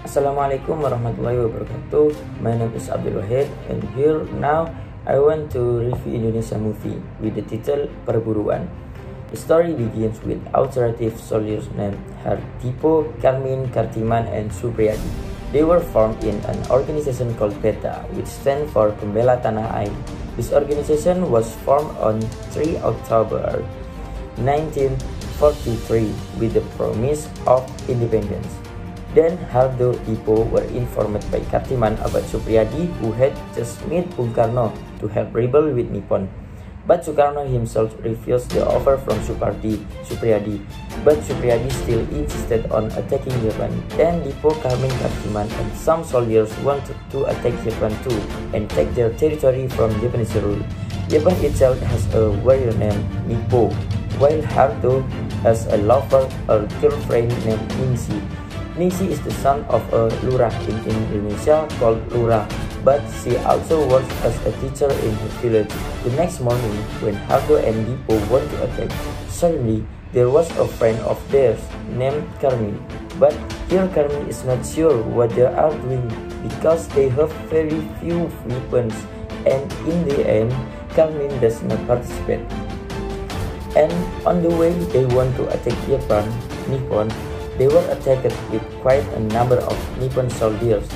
Assalamualaikum warahmatullahi wabarakatuh. My name is Abdul Wahid, and here now I want to review Indonesia movie with the title Perburuan. The story begins with alternative soldiers named Hardipo, Karmin, Kartiman, and Supriyadi. They were formed in an organization called PETA, which stands for Pembela Tanah Air. This organization was formed on 3 October 1943 with the promise of independence. Then Hardo Dipo were informed by Kartiman about Supriyadi, who had just met Bung Karno to help rebel with Nippon. But Sukarno himself refused the offer from Supriyadi, but Supriyadi still insisted on attacking Japan. Then Dipo, Karmin, Kartiman, and some soldiers wanted to attack Japan too and take their territory from Japanese rule. Japan itself has a warrior named Nippo, while Hardo has a lover or girlfriend named Ningsi. Ningsi is the son of a lurah in Indonesia called lurah, but she also works as a teacher in her village. The next morning, when Hardo and Dipo want to attack, suddenly there was a friend of theirs named Karmin. But here Karmin is not sure what they are doing because they have very few weapons, and in the end, Karmin does not participate. And on the way they want to attack Nippon, they were attacked with quite a number of Nippon soldiers.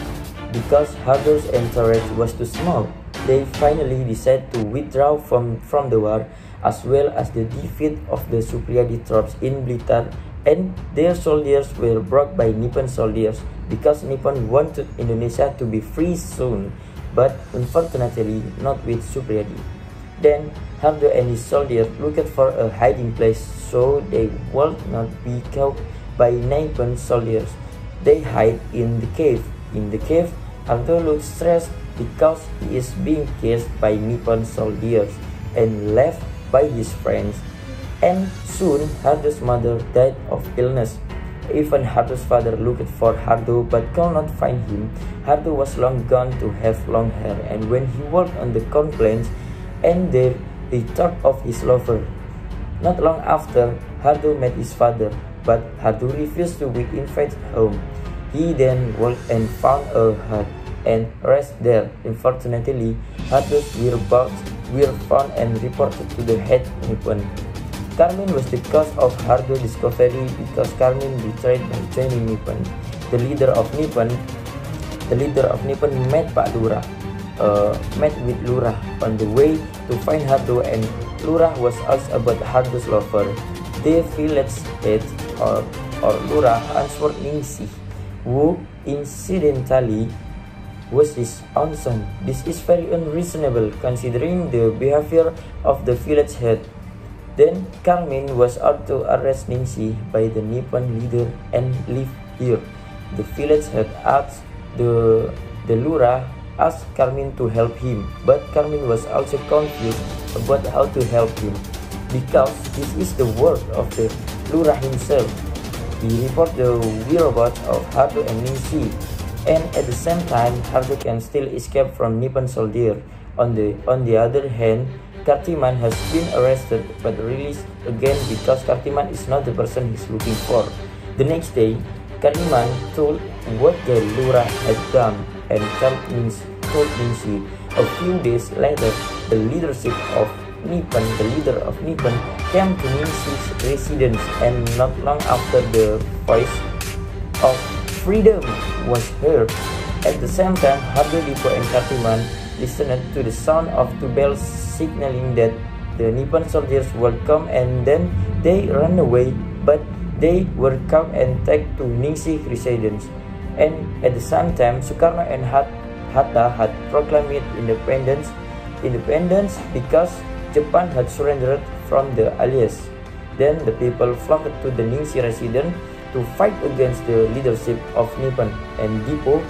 Because Hardo's entourage was too small, they finally decided to withdraw from the war, as well as the defeat of the Supriyadi troops in Blitar, and their soldiers were brought by Nippon soldiers because Nippon wanted Indonesia to be free soon, but unfortunately not with Supriyadi. Then Hardo and his soldiers looked for a hiding place so they would not be caught by Nippon soldiers. They hide in the cave. In the cave, Hardo looks stressed because he is being chased by Nippon soldiers and left by his friends. And soon, Hardo's mother died of illness. Even Hardo's father looked for Hardo but could not find him. Hardo was long gone to have long hair, and when he walked on the cornfields, and there he thought of his lover. Not long after, Hardo met his father, but Hardo refused to be invited home. He then walked and found a hut and rested there. Unfortunately, Hardo's whereabouts were found and reported to the head Nippon. Karmin was the cause of Hardo's discovery because Karmin betrayed by joining Nippon. The leader of Nippon met with Lurah on the way to find Hardo, and Lurah was asked about Hardo's lover. The village head or Lurah answered Ningsi, who incidentally was his own son. This is very unreasonable considering the behavior of the village head. Then Karmin was out to arrest Ningsi by the Nippon leader and live here. The village head asked the Lurah asked Karmin to help him, but Karmin was also confused about how to help him because this is the work of the Lurah himself. He reported the whereabouts of Hardo and Ningsi, and at the same time, Hardo can still escape from Nippon soldier. On the other hand, Kartiman has been arrested but released again because Kartiman is not the person he's looking for. The next day, Kartiman told what the Lurah had done and told Ningsi. A few days later, the leader of Nippon came to Ningsi's residence, and not long after, the voice of freedom was heard. At the same time, Hardo, Dipo, and Kartiman listened to the sound of two bells signaling that the Nippon soldiers would come, and then they ran away, but they were caught and taken to Ningsi's residence. And at the same time, Sukarno and Hatta had proclaimed independence because Japan had surrendered from the Allies. Then the people flocked to the Ningsi residence to fight against the leadership of Nippon, and Dipo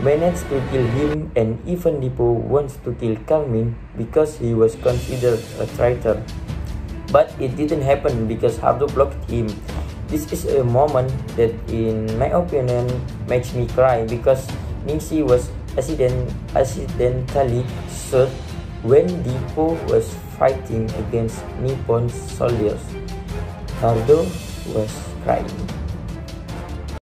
managed to kill him, and even Dipo wants to kill Karmin because he was considered a traitor. But it didn't happen because Hardo blocked him. This is a moment that, in my opinion, makes me cry because Ningsi was accidentally shot when Dipo was fighting against Nippon soldiers. Hardo was crying.